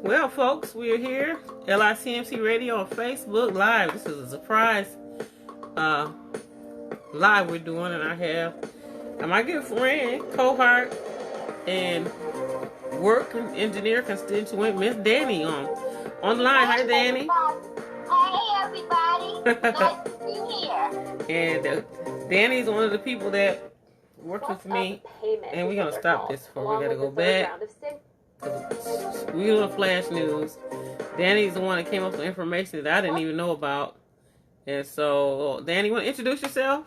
Well, folks, we're here. LICMC Radio on Facebook Live. This is a surprise live we're doing, and I have my good friend, cohort, and work engineer constituent, Miss Dannie on the line. Hi, Dannie. Hey, everybody. Nice to be here. And Dannie's one of the people that works with me, and we're gonna stop this before we gotta go back. We're doing flash news. Dannie's the one that came up with information that I didn't even know about. And so, Dannie, you want to introduce yourself?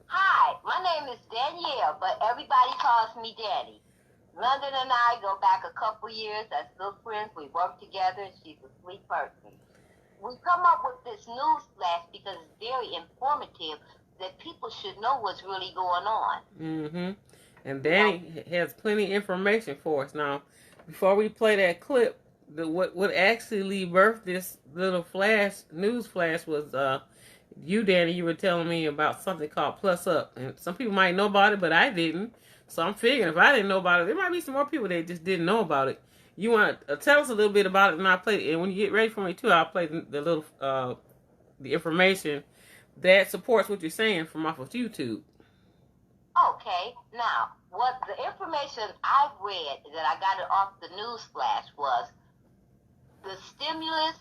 Hi, my name is Danielle, but everybody calls me Dannie. Londen and I go back a couple years as good friends. We work together, and she's a sweet person. We come up with this news flash because it's very informative that people should know what's really going on. Mm-hmm. And Dannie has plenty of information for us. Now, before we play that clip, what actually birthed this little news flash was you, Dannie. You were telling me about something called Plus Up. And some people might know about it, but I didn't. So I'm figuring if I didn't know about it, there might be some more people that just didn't know about it. You want to tell us a little bit about it, and I'll play it. And when you get ready for me, too, I'll play the little the information that supports what you're saying from off of YouTube. Okay, now, what the information I've read that I got it off the news flash was the stimulus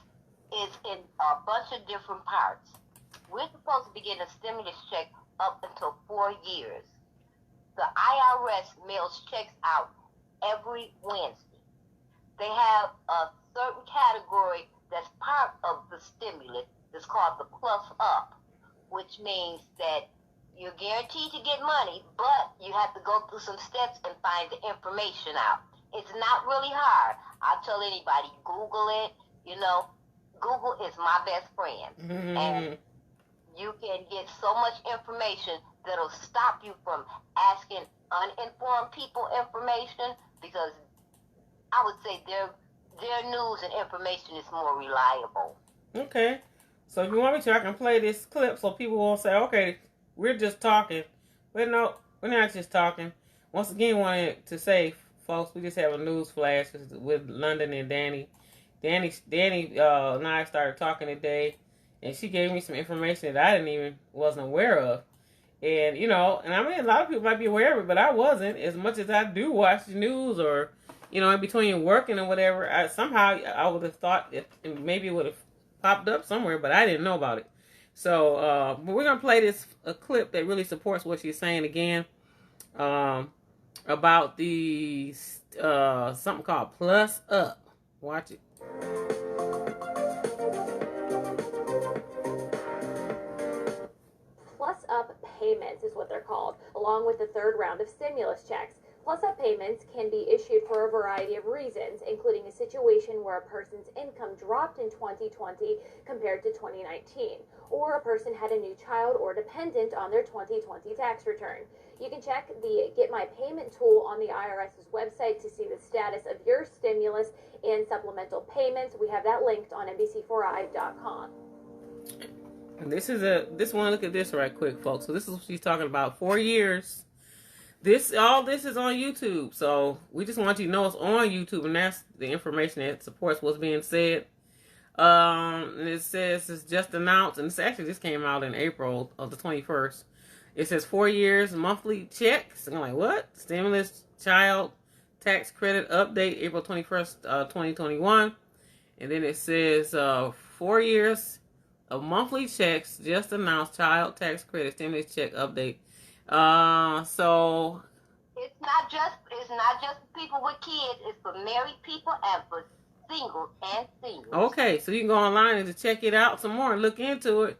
is in a bunch of different parts. We're supposed to be getting a stimulus check up until 4 years. The IRS mails checks out every Wednesday. They have a certain category that's part of the stimulus that's called the Plus Up, which means that you're guaranteed to get money, but you have to go through some steps and find the information out. It's not really hard. I'll tell anybody, Google it. You know, Google is my best friend. Mm-hmm. And you can get so much information that'll stop you from asking uninformed people information, because I would say their news and information is more reliable. Okay. So if you want me to, I can play this clip so people won't say, okay, we're just talking. But no, we're not just talking. Once again, wanted to say, folks, we just have a news flash with Londen and Dannie. Dannie and I started talking today, and she gave me some information that I wasn't aware of. And, you know, and I mean, a lot of people might be aware of it, but I wasn't. As much as I do watch the news, or, you know, in between working and whatever, I would have thought maybe it would have popped up somewhere, but I didn't know about it. So, but we're going to play a clip that really supports what she's saying again, about the, something called Plus Up. Watch it. Plus Up payments is what they're called, along with the third round of stimulus checks. Plus Up payments can be issued for a variety of reasons, including a situation where a person's income dropped in 2020 compared to 2019, or a person had a new child or dependent on their 2020 tax return. You can check the Get My Payment tool on the IRS's website to see the status of your stimulus and supplemental payments. We have that linked on NBC4i.com. This one, look at this right quick, folks. So this is what she's talking about. 4 years. All this is on YouTube. So we just want you to know it's on YouTube, and that's the information that supports what's being said. And it says it's just announced, and this actually just came out in April of the 21st. It says 4 years monthly checks. And I'm like, what? Stimulus child tax credit update, April 21st, 2021. And then it says 4 years of monthly checks, just announced child tax credit stimulus check update. So it's not just people with kids. It's for married people and for singles and singles. Okay, so you can go online and just check it out some more and look into it.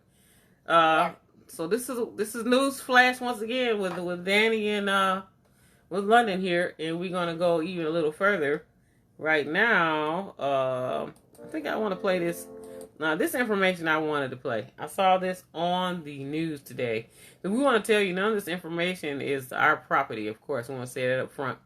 So this is news flash once again with Dannie and with Londen here, and we're gonna go even a little further right now. I think I want to play this. Now, this information I wanted to play. I saw this on the news today. And we want to tell you none of this information is our property, of course. We want to say that up front.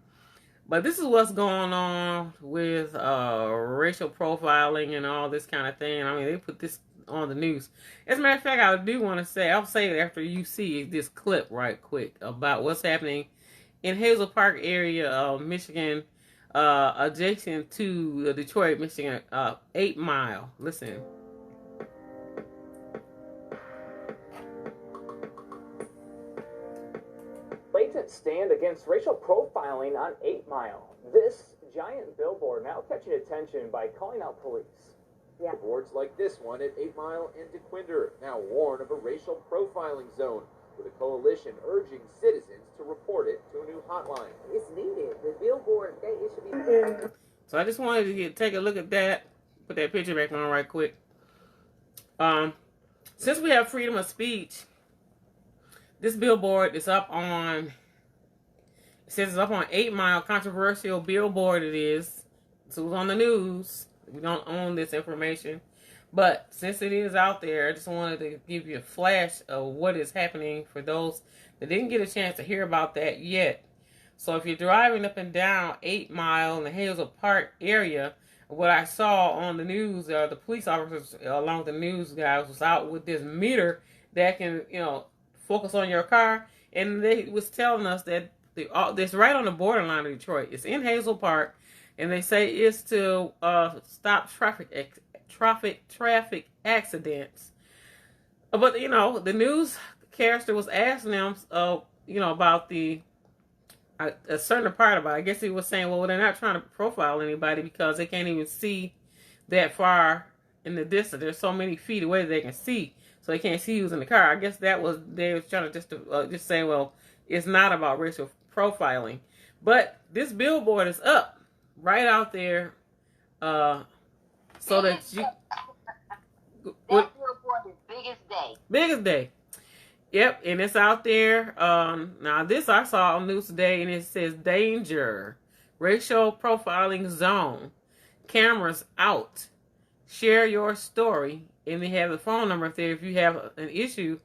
But this is what's going on with racial profiling and all this kind of thing. I mean, they put this on the news. As a matter of fact, I do want to say, I'll say it after you see this clip right quick about what's happening in Hazel Park area of Michigan. adjacent to the Detroit, Michigan 8 Mile. Listen. Blatant stand against racial profiling on 8 Mile. This giant billboard now catching attention by calling out police. Yeah. Boards like this one at 8 Mile and DeQuinder now warn of a racial profiling zone, with a coalition urging citizens to report it to a new hotline. It's needed. The billboard, it should be. So I just wanted to take a look at that. Put that picture back on right quick. Since we have freedom of speech, this billboard is up on. It says it's up on 8 Mile. Controversial billboard it is. So it's on the news. We don't own this information. But since it is out there, I just wanted to give you a flash of what is happening for those that didn't get a chance to hear about that yet. So if you're driving up and down 8 Mile in the Hazel Park area, what I saw on the news, the police officers along with the news guys was out with this meter that can, focus on your car. And they was telling us that it's right on the borderline of Detroit. It's in Hazel Park. And they say it's to stop traffic accidents. But, the newscaster was asking them, about a certain part about it. I guess he was saying, well, they're not trying to profile anybody because they can't even see that far in the distance. There's so many feet away they can see. So they can't see who's in the car. I guess they was trying to just say, well, it's not about racial profiling. But this billboard is up right out there, so that you. That billboard is biggest day. Biggest day. Yep, and it's out there. Now this I saw on news today, and it says danger, racial profiling zone, cameras out, share your story, and they have the phone number up there if you have an issue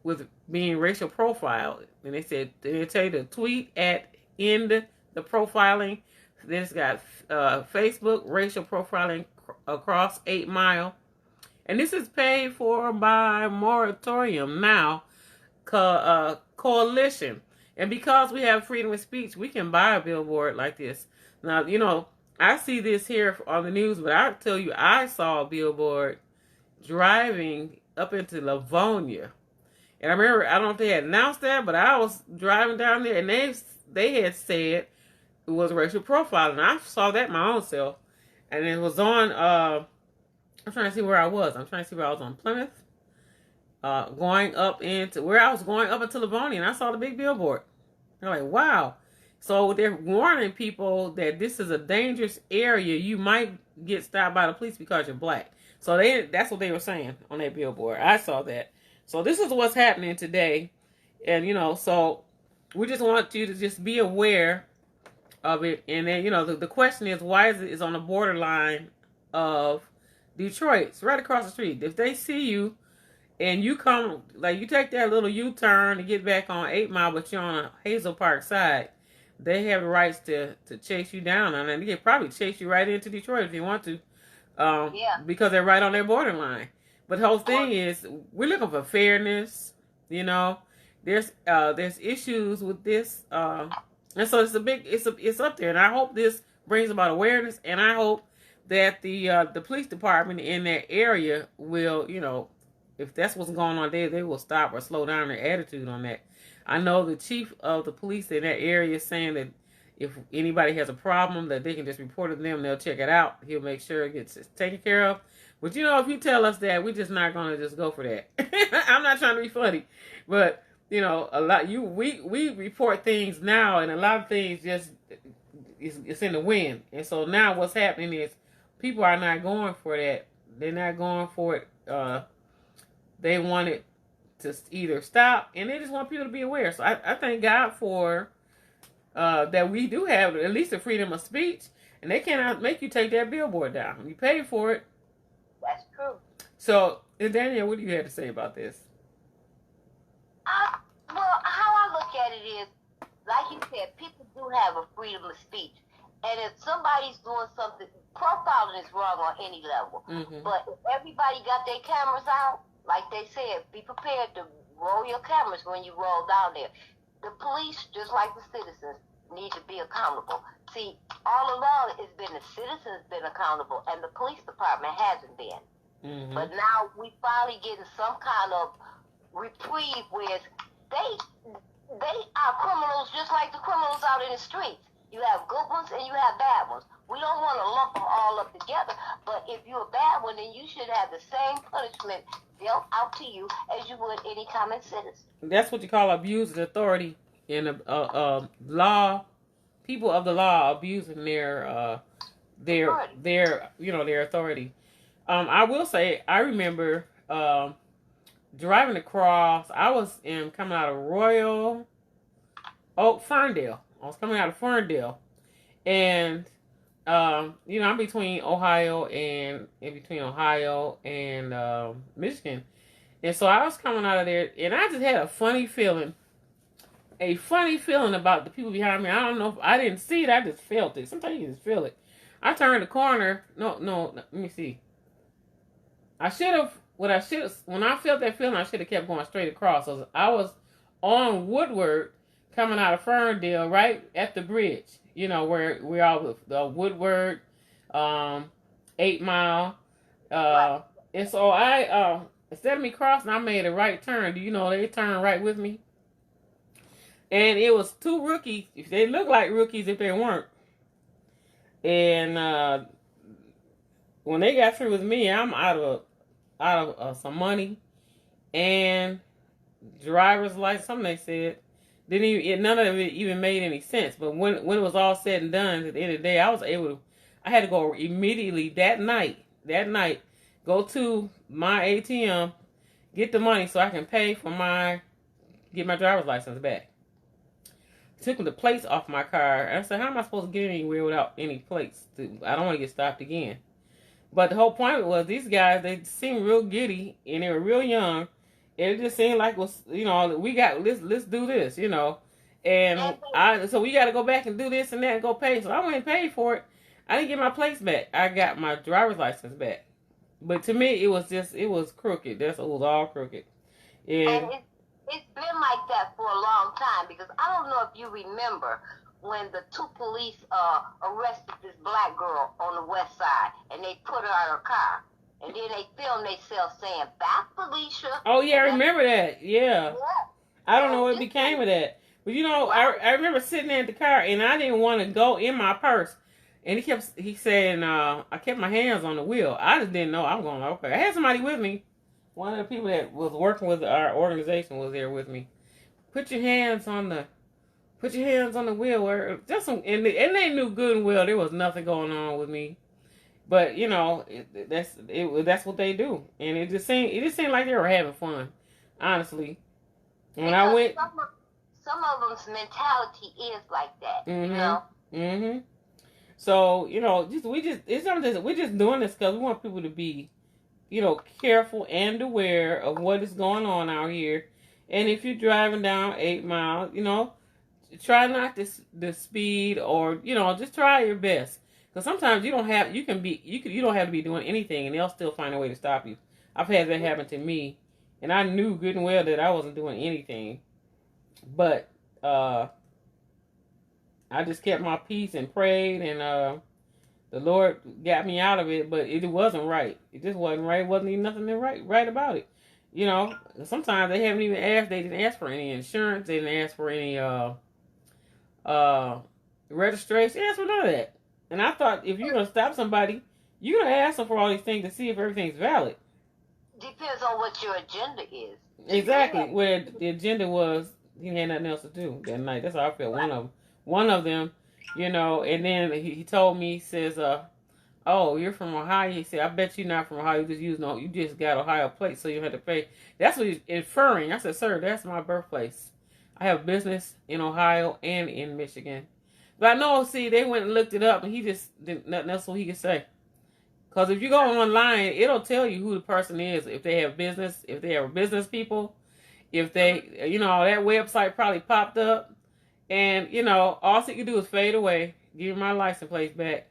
with being racial profiled. And they said they tell you to tweet at end the profiling. Then it's got Facebook racial profiling across 8 Mile. And this is paid for by Moratorium Now Coalition. And because we have freedom of speech, we can buy a billboard like this. Now, I see this here on the news, but I tell you, I saw a billboard driving up into Livonia. And I remember, I don't know if they had announced that, but I was driving down there, and they had said it was racial profiling. I saw that my own self. And it was on, I'm trying to see where I was. I'm trying to see where I was on Plymouth. Going up into Livonia, and I saw the big billboard. They're like, wow. So they're warning people that this is a dangerous area. You might get stopped by the police because you're black. So that's what they were saying on that billboard. I saw that. So this is what's happening today. And, so we just want you to just be aware of it. And then, the question is, why is it on the borderline of Detroit? It's right across the street. If they see you and you come, like you take that little U-turn to get back on 8 Mile, but you're on a Hazel Park side, they have the rights to chase you down. And they can probably chase you right into Detroit if you want to. Because they're right on their borderline. But the whole thing is, we're looking for fairness. There's issues with this, and so it's up there. And I hope this brings about awareness. And I hope that the police department in that area will, if that's what's going on there, they will stop or slow down their attitude on that. I know the chief of the police in that area is saying that if anybody has a problem, that they can just report it to them. They'll check it out. He'll make sure it gets taken care of. But if you tell us that, we're just not going to just go for that. I'm not trying to be funny, but a lot we report things now, and a lot of things just it's in the wind. And so now what's happening is people are not going for that. They're not going for it. They want it to either stop, and they just want people to be aware. So I thank God for that we do have at least the freedom of speech, and they cannot make you take that billboard down. You pay for it. That's true. So, Danielle, what do you have to say about this? Well, how I look at it is, like you said, people do have a freedom of speech. And if somebody's doing something, profiling is wrong on any level. Mm-hmm. But if everybody got their cameras out, like they said, be prepared to roll your cameras when you roll down there. The police, just like the citizens, need to be accountable. See, all along it's been the citizens been accountable, and the police department hasn't been. Mm-hmm. But now we finally getting some kind of reprieve where they are criminals just like the criminals out in the streets. You have good ones and you have bad ones. We don't want to lump them all up together, but if you're a bad one, then you should have the same punishment dealt out to you as you would any common citizen. That's what you call abusing authority in law. People of the law abusing their authority. I will say, I remember driving across. I was coming out of Ferndale. I was coming out of Ferndale, and I'm between Ohio and Michigan, and so I was coming out of there, and I just had a funny feeling about the people behind me. I don't know if I didn't see it, I just felt it. Sometimes you just feel it. I turned the corner. No, let me see. When I felt that feeling, I should have kept going straight across. So I was on Woodward coming out of Ferndale, right at the bridge. Where we all the Woodward, 8 Mile. And so I, instead of me crossing, I made a right turn. Do you know they turned right with me? And it was 2 rookies. They looked like rookies if they weren't. And when they got through with me, I'm out of some money and driver's license. Something they said none of it even made any sense. But when it was all said and done, at the end of the day, I had to go immediately that night, go to my ATM, get the money so I can pay for get my driver's license back. Took the plates off my car. And I said, how am I supposed to get anywhere without any plates? I don't want to get stopped again. But the whole point was these guys, they seemed real giddy and they were real young. And it just seemed like, let's do this, And so we got to go back and do this and that and go pay. So I went and paid for it. I didn't get my plates back. I got my driver's license back. But to me, it was crooked. It was all crooked. And it's been like that for a long time, because I don't know if you remember when the 2 police arrested this black girl on the west side, and they put her out of her car. And then they filmed themselves saying, "Back, Felicia." Oh, yeah, I remember that. Yeah. I don't know what became of that. But, I remember sitting there in the car, and I didn't want to go in my purse. And he said, I kept my hands on the wheel. I just didn't know. I'm going, okay. I had somebody with me. One of the people that was working with our organization was there with me. Put your hands on the wheel. And they knew good and well there was nothing going on with me. But that's what they do, and it just seemed like they were having fun, honestly. When I went, some of them's mentality is like that, Mm-hmm. So we're just doing this because we want people to be, careful and aware of what is going on out here. And if you're driving down 8 Mile, try not to speed, or just try your best. Because sometimes you don't have to be doing anything, and they'll still find a way to stop you. I've had that happen to me, and I knew good and well that I wasn't doing anything, but I just kept my peace and prayed, and the Lord got me out of it. But it wasn't right. It just wasn't right. It wasn't even nothing right about it. Sometimes they haven't even asked. They didn't ask for any insurance. They didn't ask for any registration. They asked for none of that. And I thought, if you're going to stop somebody, you're going to ask them for all these things to see if everything's valid. Depends on what your agenda is. Exactly. Yeah. Where the agenda was, he had nothing else to do that night. That's how I felt. One of them, and then he told me, he says, oh, you're from Ohio. He said, I bet you're not from Ohio. You just got Ohio plates, so you have to pay. That's what he's inferring. I said, sir, that's my birthplace. I have business in Ohio and in Michigan. But I know, they went and looked it up, and he just didn't, nothing else what he could say. Because if you go online, it'll tell you who the person is. If they have business, if they have business people, if they, that website probably popped up. And, all he could do is fade away, give my license plate back.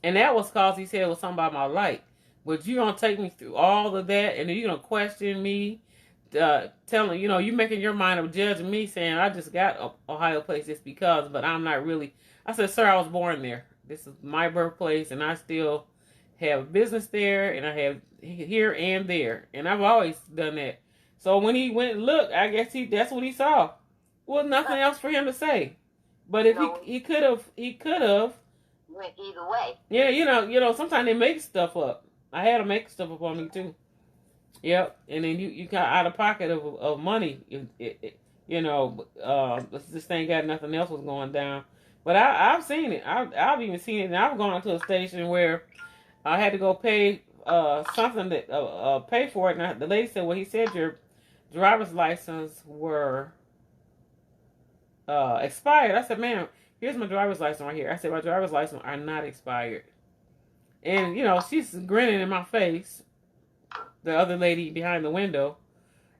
And that was because he said it was something about my light. But you're going to take me through all of that, and then you're going to question me telling, you making your mind up, judging me, saying I just got a Ohio place just because, but I'm not really. I said, sir, I was born there. This is my birthplace, and I still have business there, and I have here and there, and I've always done that. So when he went and looked, I guess that's what he saw. Well, nothing else for him to say. But if he could have went either way. Yeah, sometimes they make stuff up. I had them make stuff up on me too. Yep, and then you got out of pocket of money. This thing got nothing else was going down. But I've seen it. I've even seen it. And I've gone to a station where I had to go pay something that pay for it. And the lady said, "Well, he said your driver's license were expired." I said, "Ma'am, here's my driver's license right here." I said, "My driver's license are not expired." And she's grinning in my face, the other lady behind the window,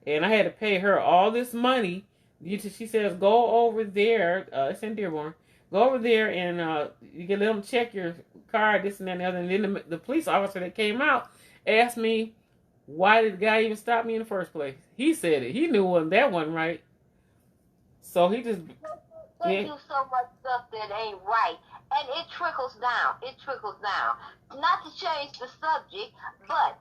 and I had to pay her all this money. She says, "Go over there." It's in Dearborn. Go over there and you can let them check your car, this and that and the other. And then the police officer that came out asked me, why did the guy even stop me in the first place? He said it. He knew that wasn't right. So he just... They do so much stuff that ain't right. And it trickles down. Not to change the subject, but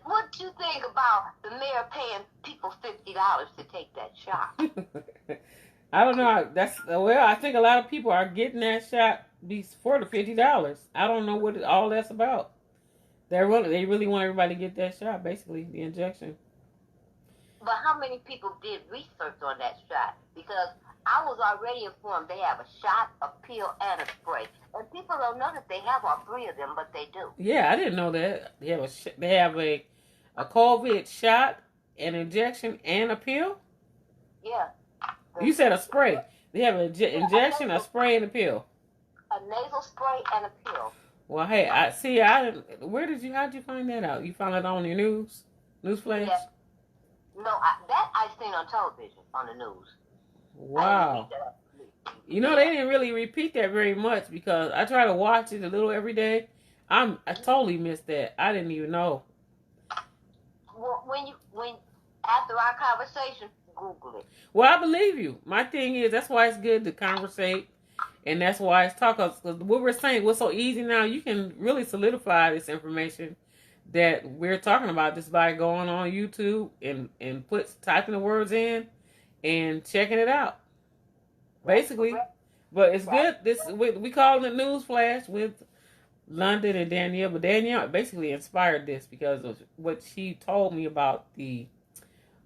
what do you think about the mayor paying people $50 to take that shot? I don't know. I think a lot of people are getting that shot for the $50. I don't know what all that's about. They really want everybody to get that shot, basically, the injection. But how many people did research on that shot? Because I was already informed they have a shot, a pill, and a spray. And people don't know that they have all three of them, but they do. Yeah, I didn't know that. They have a COVID shot, an injection, and a pill? Yeah. You said a spray. They have an injection, a spray, and a pill. A nasal spray and a pill. Well, hey, how'd you find that out? You found it on your newsflash? Yeah. No, that I seen on television, on the news. Wow. They didn't really repeat that very much because I try to watch it a little every day. I totally missed that. I didn't even know. Well, when after our conversation, Google it. Well, I believe you. My thing is, that's why it's good to conversate, and that's why it's talk. Because what we're saying, what's so easy now, you can really solidify this information that we're talking about just by going on YouTube and typing the words in and checking it out. Basically. But it's good. We call it news flash with Londen and Danielle. But Danielle basically inspired this because of what she told me about the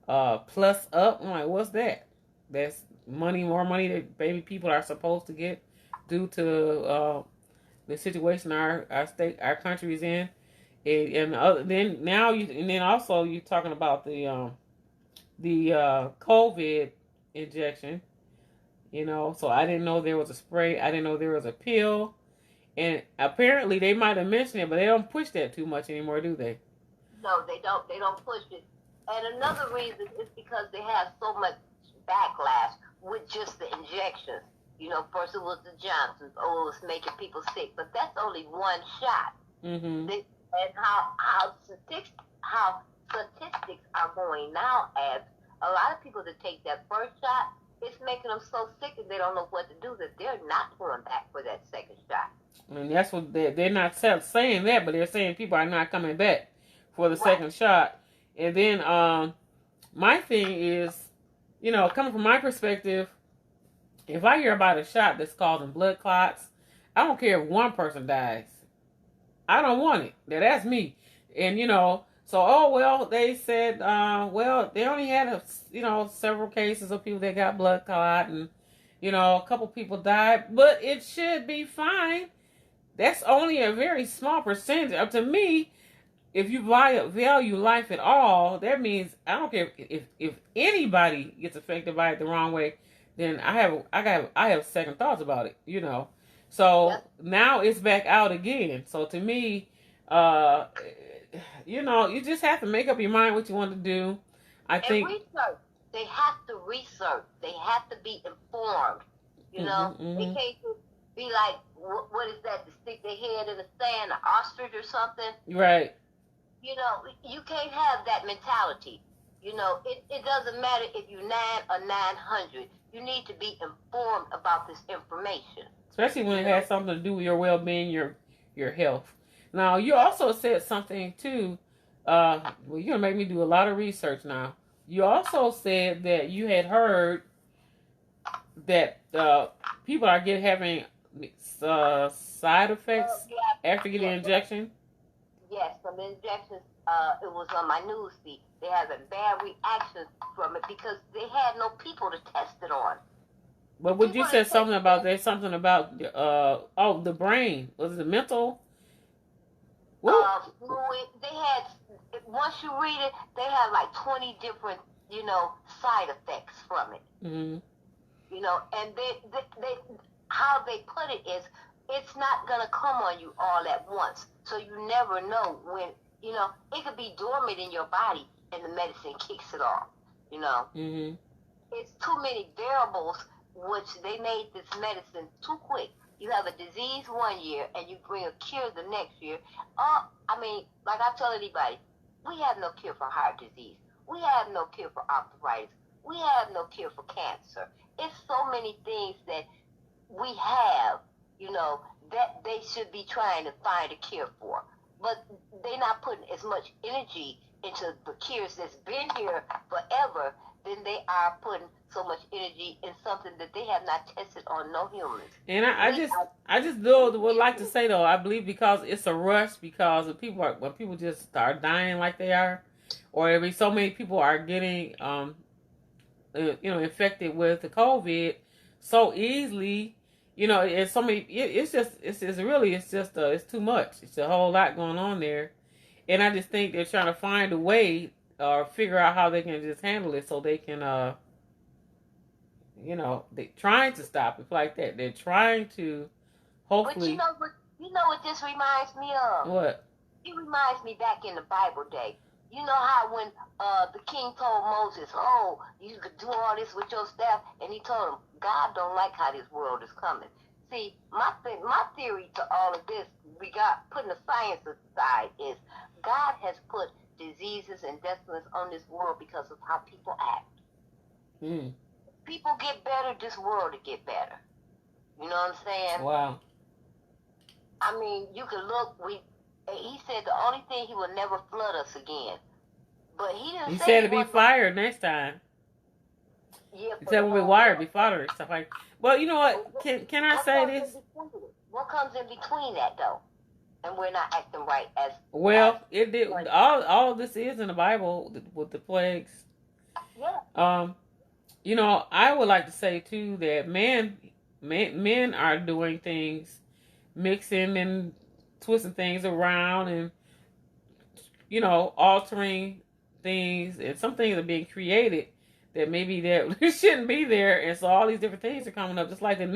plus up. I'm like, what's that? That's more money that baby people are supposed to get due to the situation our country is in. Then also you're talking about the COVID injection, so I didn't know there was a spray. I didn't know there was a pill, and apparently they might have mentioned it, but they don't push that too much anymore, do they? No, they don't. They don't push it. And another reason is because they have so much backlash with just the injections. First it was the Johnsons. Oh, it's making people sick, but that's only one shot. Mm-hmm. And how statistics are going now, as a lot of people that take that first shot, it's making them so sick that they don't know what to do, that they're not going back for that second shot. And that's what they're not saying that, but they're saying people are not coming back for the second shot. And then my thing is, coming from my perspective, if I hear about a shot that's causing blood clots, I don't care if one person dies. I don't want it. That's me. And, they said, they only had, several cases of people that got blood clot and, a couple people died, but it should be fine. That's only a very small percentage. Up to me, if you value life at all, that means I don't care if anybody gets affected by it the wrong way, then I have second thoughts about it, So now it's back out again. So to me, you just have to make up your mind what you want to do. I think research. They have to research. They have to be informed. Mm-hmm. They can't be like, what is that? To stick their head in the sand, an ostrich or something. Right. You can't have that mentality. You know, it doesn't matter if you're 9 or 900. You need to be informed about this information. Especially when it has something to do with your well-being, your health. Now, you also said something too. Well, you're gonna make me do a lot of research now. You also said that you had heard that people are having side effects after getting an injection. Yes, from the injections. It was on my news feed. They had a bad reaction from it because they had no people to test it on. But would you say something about the brain? Was it mental? Fluid. They had, once you read it, they had like 20 different, side effects from it. Mm-hmm. And they how they put it is, it's not gonna come on you all at once. So you never know when, it could be dormant in your body and the medicine kicks it off. Mm-hmm. It's too many variables, which they made this medicine too quick. You have a disease one year and you bring a cure the next year. Like I tell anybody, we have no cure for heart disease. We have no cure for arthritis. We have no cure for cancer. It's so many things that we have, that they should be trying to find a cure for. But they're not putting as much energy into the cures that's been here forever than they are putting so much energy in something that they have not tested on no humans. And I just would like to say though, I believe because it's a rush, because when people just start dying like they are, or so many people are getting infected with the COVID so easily, it's so many. It's too much. It's a whole lot going on there, and I just think they're trying to find a way or figure out how they can just handle it so they can, they're trying to stop it like that. They're trying to hopefully. But you know what this reminds me of? What? It reminds me back in the Bible day. You know how when the king told Moses, "Oh, you could do all this with your staff," and he told him, "God don't like how this world is coming." See, my theory to all of this, putting the science aside, is God has put diseases and destinies on this world because of how people act. Mm. People get better, this world will get better. You know what I'm saying? Wow. I mean, you can look. He said the only thing, he will never flood us again. But he didn't. He say said to be fired next time. Yeah. He said we'll be wired, be fired, and stuff like. Well, you know what? Can I say this? What comes in between that though? And we're not acting right as. Well, it did. All this is in the Bible with the plagues. Yeah. I would like to say too that men are doing things, mixing and twisting things around, and altering things, and some things are being created that maybe that shouldn't be there, and so all these different things are coming up. Just like I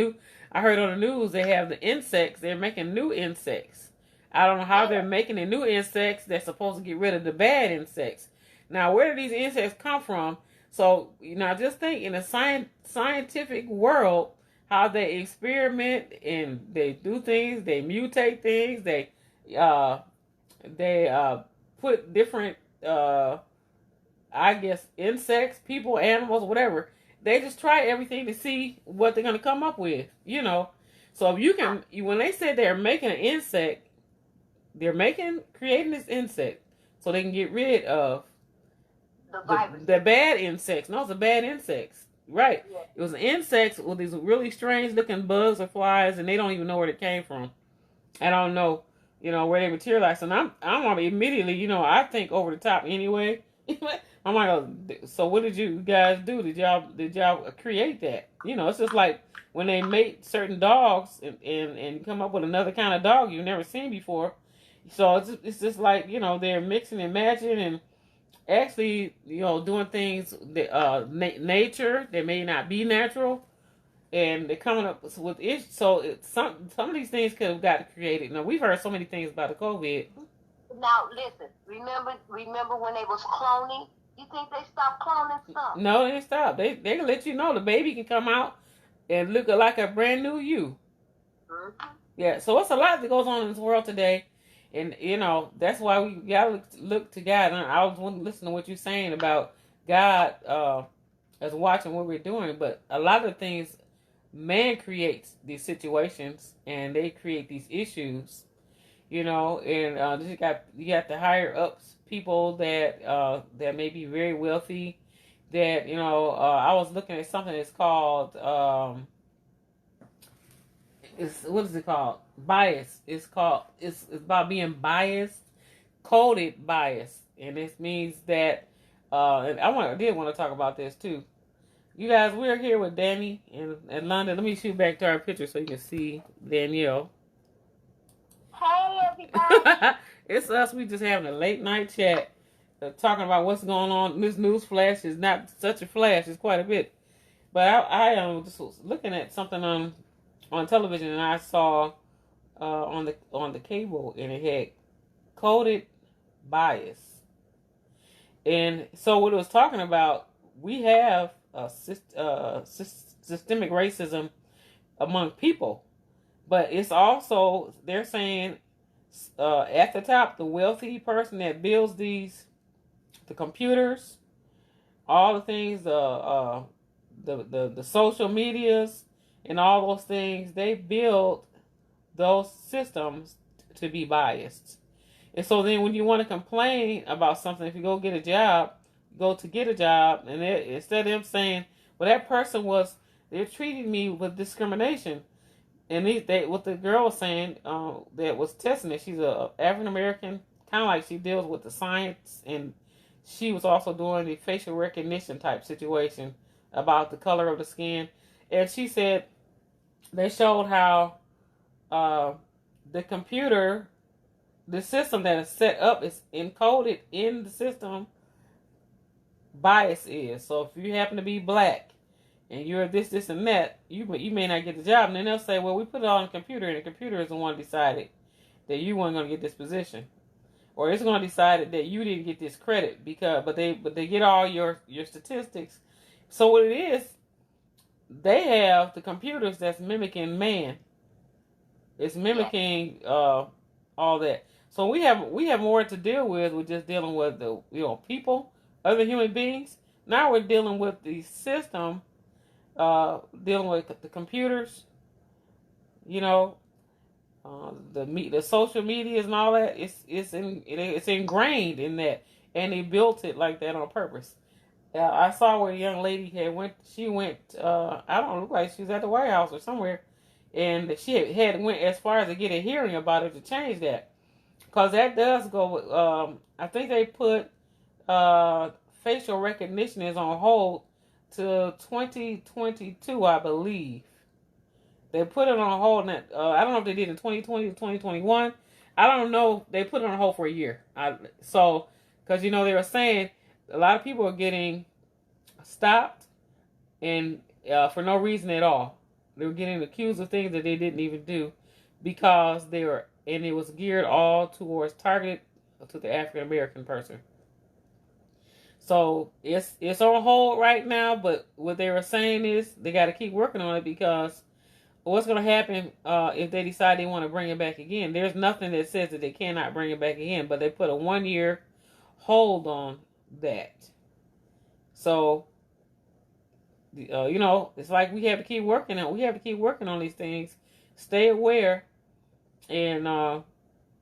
heard on the news, they have the insects. They're making new insects. I don't know how they're making the new insects that's supposed to get rid of the bad insects. Now, where do these insects come from? So, just think in a scientific world, how they experiment and they do things, they mutate things, they put different, insects, people, animals, whatever. They just try everything to see what they're going to come up with, So if when they say they're making an insect, they're creating this insect so they can get rid of the bad insects. No, it's the bad insects. Right. Yeah. It was insects with these really strange looking bugs or flies, and they don't even know where they came from. I don't know, where they materialized. And I'm immediately, I think over the top anyway. I'm like, so what did you guys do? Did y'all create that? It's just like when they mate certain dogs and come up with another kind of dog you've never seen before. So it's just like, they're mixing and matching and actually, doing things that nature that may not be natural, and they're coming up with it. So some of these things could have got created. Now, we've heard so many things about the COVID. Now listen, remember when they was cloning? You think they stopped cloning stuff? No, they didn't stop. They can let you know the baby can come out and look like a brand new you. Mm-hmm. Yeah. So it's a lot that goes on in this world today. And, that's why we got to look to God. And I was listening to what you're saying about God is watching what we're doing, but a lot of things man creates these situations and they create these issues, and you got the higher ups people that may be very wealthy. That I was looking at something that's called it's what is it called? Bias. It's about being biased, coded bias, and this means that and did want to talk about this too. You guys, we're here with Dannie in London. Let me shoot back to our picture so you can see Danielle. Hey, everybody. It's us. We just having a late night chat, talking about what's going on. This news flash is not such a flash; it's quite a bit. But I just was looking at something on television, and I saw on the cable, and it had coded bias. And so what it was talking about, we have systemic racism among people, but it's also, they're saying at the top, the wealthy person that builds the computers, all the things, the social medias and all those things, they build those systems to be biased. And so then when you want to complain about something, if you go get a job, and instead of them saying, well, that person they're treating me with discrimination. And what the girl was saying, that was testing it, she's a African American, kind of like she deals with the science, and she was also doing the facial recognition type situation about the color of the skin. And she said they showed how the computer, the system that is set up, is encoded in the system. Bias is. So if you happen to be black and you're this, and that, you may not get the job. And then they'll say, well, we put it on the computer, and the computer is the one who decided that you weren't going to get this position. Or it's going to decide that you didn't get this credit but they get all your statistics. So what it is, they have the computers that's mimicking man. It's mimicking all that. So we have more to deal with. We're just dealing with the people, other human beings. Now we're dealing with the system, dealing with the computers, the social medias and all that. It's ingrained in that, and they built it like that on purpose. I saw where a young lady went. I don't know, look like she was at the White House or somewhere, and she had went as far as to get a hearing about it to change that. Because that does go, I think they put facial recognition is on hold to 2022, I believe. They put it on hold. I don't know if they did in 2020 or 2021. I don't know. They put it on hold for a year. Because, they were saying a lot of people are getting stopped and for no reason at all. They were getting accused of things that they didn't even do because and it was geared all towards targeted to the African American person. So it's on hold right now, but what they were saying is they got to keep working on it, because what's going to happen if they decide they want to bring it back again? There's nothing that says that they cannot bring it back again, but they put a 1-year hold on that. So, it's like we have to keep working on. We have to keep working on these things. Stay aware. And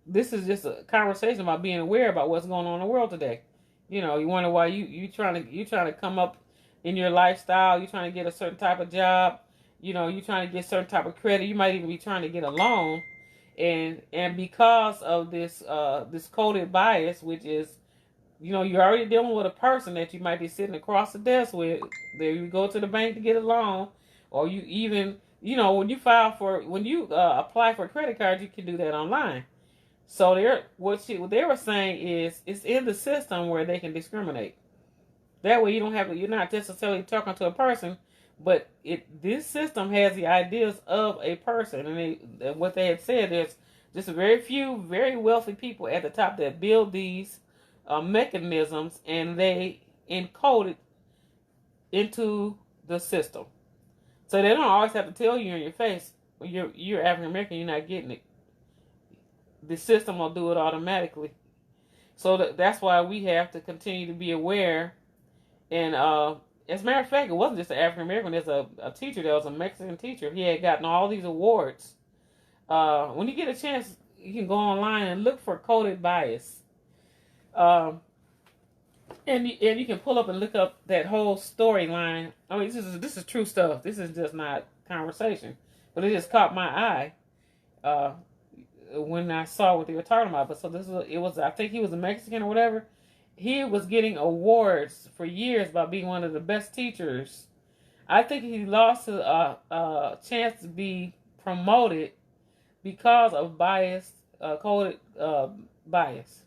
this is just a conversation about being aware about what's going on in the world today. You wonder why you trying to come up in your lifestyle. You're trying to get a certain type of job. You're trying to get a certain type of credit. You might even be trying to get a loan, and because of this coded bias, which is, you're already dealing with a person that you might be sitting across the desk with. There you go to the bank to get a loan, or you even. When you apply for a credit card, you can do that online. So what they were saying is it's in the system where they can discriminate. That way you're not necessarily talking to a person, but this system has the ideas of a person. And what they had said, there's just a very few very wealthy people at the top that build these mechanisms, and they encode it into the system. So they don't always have to tell you in your face, you're African American, you're not getting it. The system will do it automatically. So that's why we have to continue to be aware And as a matter of fact, it wasn't just an African American. There's a teacher. There was a Mexican teacher. He had gotten all these awards. When you get a chance, you can go online and look for coded bias. And you can pull up and look up that whole storyline. I mean, this is true stuff. This is just not conversation. But it just caught my eye when I saw what they were talking about. But so it was. I think he was a Mexican or whatever. He was getting awards for years by being one of the best teachers. I think he lost a chance to be promoted because of coded bias.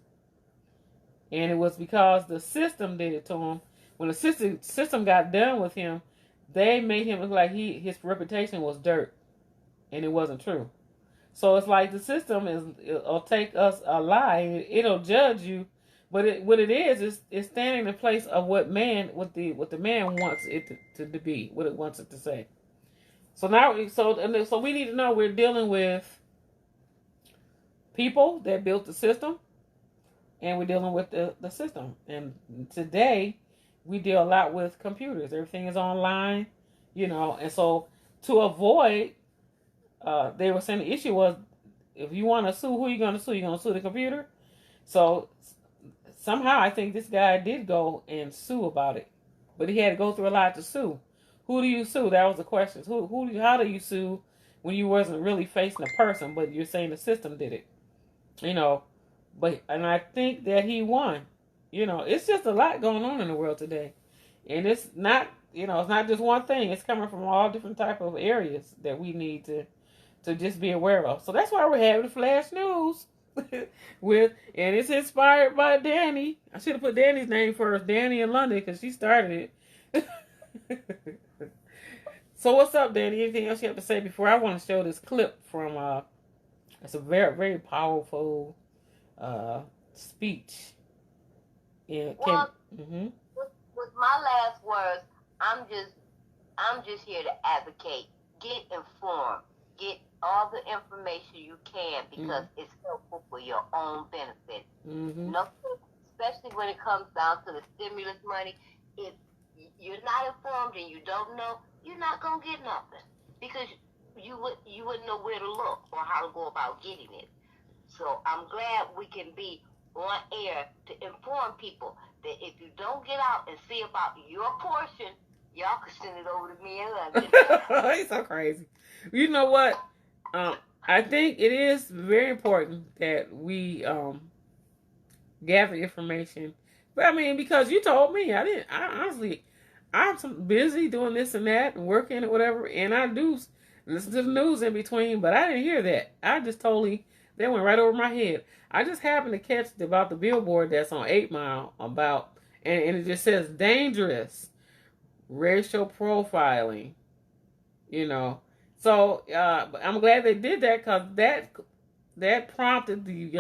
And it was because the system did it to him. When the system got done with him, they made him look like his reputation was dirt. And it wasn't true. So it's like the system it'll take us a lie, and it'll judge you. But what it is standing in the place of what the man wants it to be, what it wants it to say. So now, so we need to know we're dealing with people that built the system, and we're dealing with the system. And today, we deal a lot with computers. Everything is online, And so to avoid, they were saying the issue was, if you want to sue, who are you going to sue? You're going to sue the computer? So somehow I think this guy did go and sue about it. But he had to go through a lot to sue. Who do you sue? That was the question. How do you sue when you wasn't really facing a person, but you're saying the system did it? And I think that he won. It's just a lot going on in the world today. And it's not, it's not just one thing. It's coming from all different type of areas that we need to just be aware of. So that's why we're having the flash news and it's inspired by Dannie. I should have put Dannie's name first, Dannie in London, because she started it. So what's up, Dannie? Anything else you have to say before I want to show this clip from it's a very, very powerful speech. Yeah. With my last words, I'm just here to advocate. Get informed. Get all the information you can, because it's helpful for your own benefit. Especially when it comes down to the stimulus money. If you're not informed and you don't know, you're not gonna get nothing, because you wouldn't know where to look or how to go about getting it. So I'm glad we can be on air to inform people that if you don't get out and see about your portion, y'all can send it over to me in London. He's so crazy. You know what? I think it is very important that we gather information. But I mean, because you told me, I honestly, I'm busy doing this and that and working or whatever, and I do listen to the news in between, but I didn't hear that. That went right over my head. I just happened to catch about the billboard that's on 8 Mile and it just says dangerous racial profiling, So I'm glad they did that, because that prompted the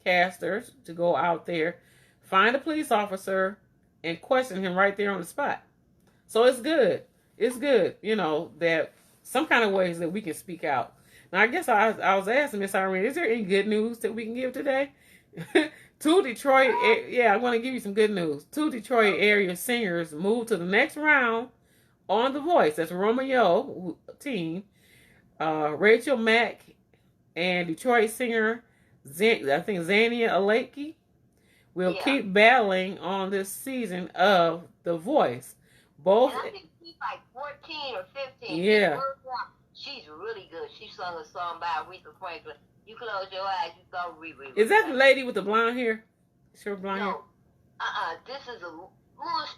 newscasters to go out there, find a police officer, and question him right there on the spot. So it's good. It's good, that some kind of ways that we can speak out. Now, I guess I was asking Miss Irene, is there any good news that we can give today? I'm going to give you some good news. 2 Detroit area singers moved to the next round on The Voice. That's Romeo team. Rachel Mack and Detroit singer, Zania Aleki, will keep battling on this season of The Voice. Both. And I think she's like 14 or 15. Yeah. She's really good. She sung a song by Aretha Franklin. You close your eyes, you saw Riri. Is that the lady with the blonde hair? Short blonde hair? This is a little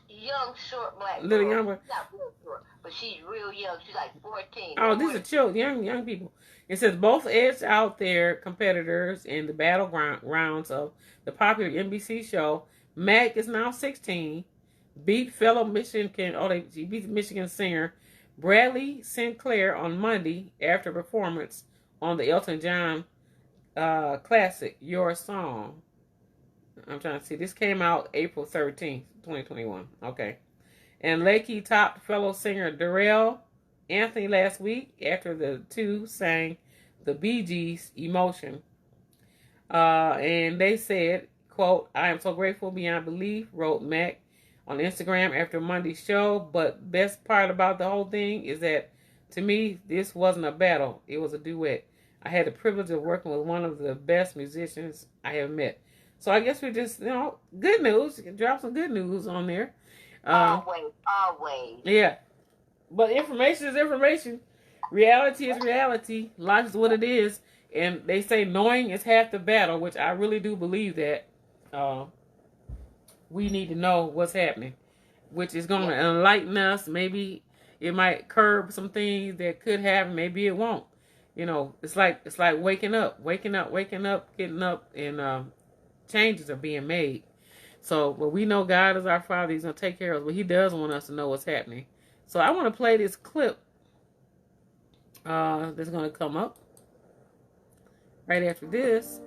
young, short black girl. Little younger. She's not real short, but she's real young. She's like 14. Oh, these are children, young people. It says both edged out their competitors in the rounds of the popular NBC show. Mac is now 16. Beat fellow she beat Michigan singer Bradley Sinclair on Monday after a performance on the Elton John classic, Your Song. I'm trying to see. This came out April 13th, 2021. Okay. And Lakey topped fellow singer Darrell Anthony last week after the two sang the Bee Gees' Emotion. And they said, quote, "I am so grateful beyond belief," wrote Mac on Instagram after Monday's show. But best part about the whole thing is that, to me, this wasn't a battle. It was a duet. I had the privilege of working with one of the best musicians I have met. So I guess we just, good news. You can drop some good news on there. Always. Yeah. But information is information. Reality is reality. Life is what it is. And they say knowing is half the battle, which I really do believe that. We need to know what's happening, which is going to enlighten us. Maybe it might curb some things that could happen. Maybe it won't. It's like waking up, getting up, and changes are being made. So, but we know God is our Father. He's going to take care of us, but He does want us to know what's happening. So I want to play this clip that's going to come up right after this.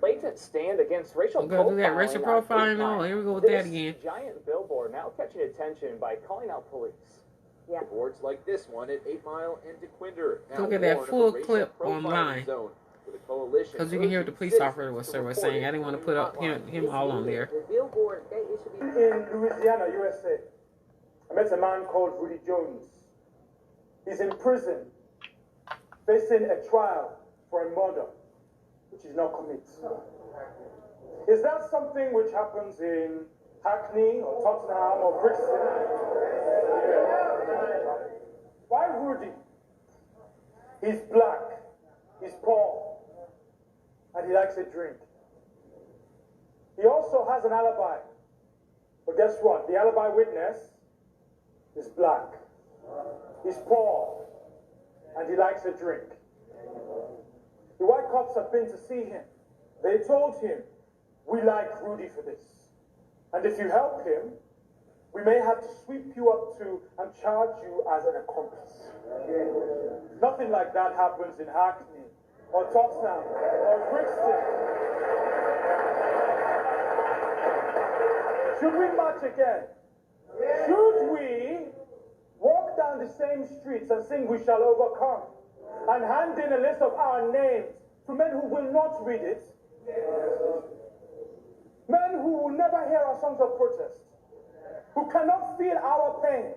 Blatant stand against racial profiling. We're going to do that racial profiling. Oh, here we go with that again. Giant billboard now catching attention by calling out police. Yeah. Boards like this one at 8 Mile and DeQuinder. Look at that full clip online. Because you can hear what the police officer was saying. I didn't want to put up him all on there. The billboard, it should be. In Louisiana, USA, I met a man called Rudy Jones. He's in prison, facing a trial for a murder, which is not committed. Is that something which happens in Hackney or Tottenham or Brixton? Why Rudy? He's black, he's poor, and he likes a drink. He also has an alibi. But guess what? The alibi witness is black. He's poor, and he likes a drink. The white cops have been to see him. They told him, we like Rudy for this. And if you help him, we may have to sweep you up to and charge you as an accomplice. Nothing like that happens in Hackney, or Tottenham, or Brixton. Should we march again? Should we walk down the same streets and sing "We Shall Overcome" and hand in a list of our names to men who will not read it? Men who will never hear our songs of protest, who cannot feel our pain,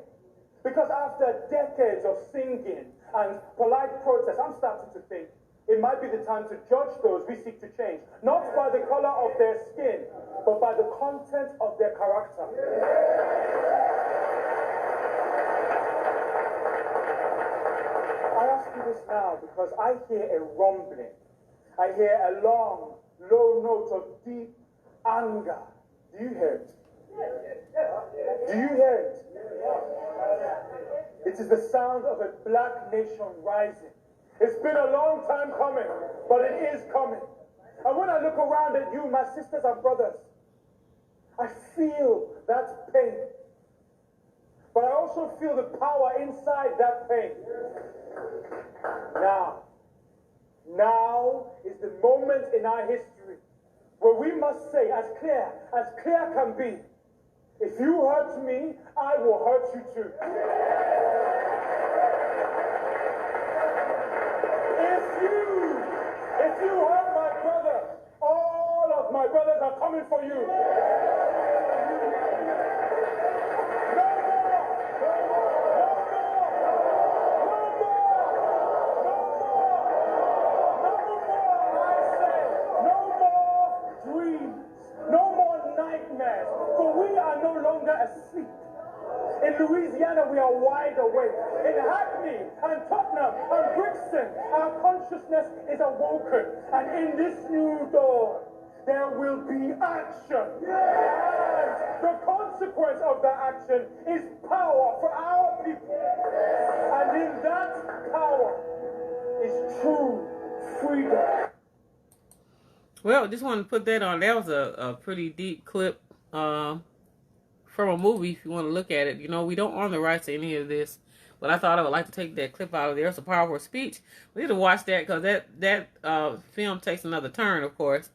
because after decades of singing and polite protest, I'm starting to think it might be the time to judge those we seek to change, not by the color of their skin, but by the content of their character. I ask you this now because I hear a rumbling. I hear a long, low note of deep anger. Do you hear it? Do you hear it? It is the sound of a black nation rising. It's been a long time coming, but it is coming. And when I look around at you, my sisters and brothers, I feel that pain. But I also feel the power inside that pain. Now is the moment in our history where we must say, as clear can be, if you hurt me, I will hurt you too. If you hurt my brother, all of my brothers are coming for you. Asleep. In Louisiana, we are wide awake. In Hackney and Tottenham and Brixton, our consciousness is awoken. And in this new dawn, there will be action. And the consequence of that action is power for our people. And in that power is true freedom. Well, just wanted to put that on. That was a pretty deep clip. From a movie, if you want to look at it. We don't own the rights to any of this, but I thought I would like to take that clip out of there. It's a powerful speech. We need to watch that because that film takes another turn, of course.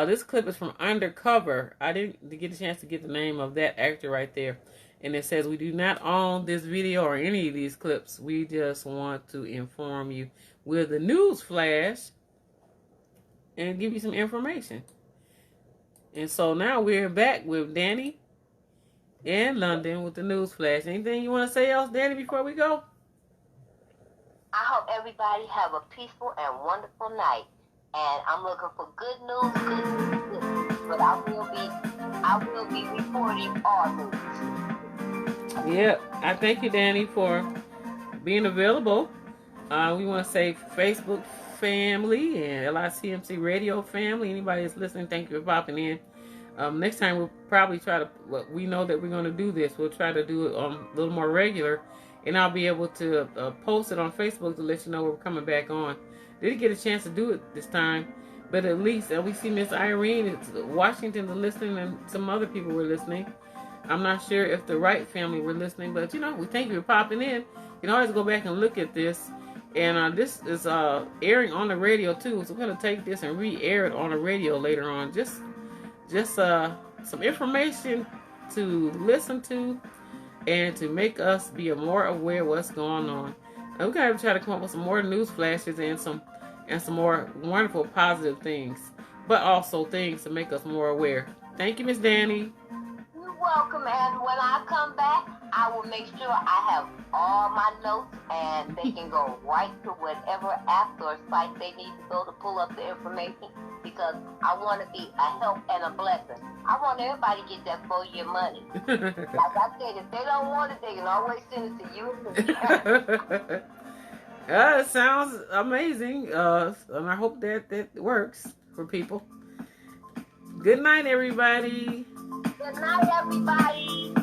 This clip is from Undercover. I didn't get a chance to get the name of that actor right there. And it says, we do not own this video or any of these clips. We just want to inform you with the news flash and give you some information. And so now we're back with Dannie in London with the news flash. Anything you want to say else, Danny, before we go? I hope everybody have a peaceful and wonderful night. And I'm looking for good news, good news, good news. But I will be reporting all news. Yeah, I thank you, Danny, for being available. We want to say Facebook family and LICMC radio family. Anybody that's listening, thank you for popping in. Next time we'll probably try to. We know that we're going to do this. We'll try to do it a little more regular, and I'll be able to post it on Facebook to let you know we're coming back on. Didn't get a chance to do it this time, but at least we see Miss Irene. It's Washington is listening, and some other people were listening. I'm not sure if the Wright family were listening, but we thank you for popping in. You can always go back and look at this. And this is airing on the radio too, so we're gonna take this and re-air it on the radio later on. Just some information to listen to and to make us be more aware of what's going on. And we're gonna try to come up with some more news flashes and some more wonderful positive things, but also things to make us more aware. Thank you, Miss Danny. You're welcome, and when I come back, I will make sure I have all my notes, and they can go right to whatever app or site they need to go to pull up the information, because I want to be a help and a blessing. I want everybody to get that 4-year money. Like I said, if they don't want it, they can always send it to you. It sounds amazing, and I hope that works for people. Good night, everybody. Good night, everybody.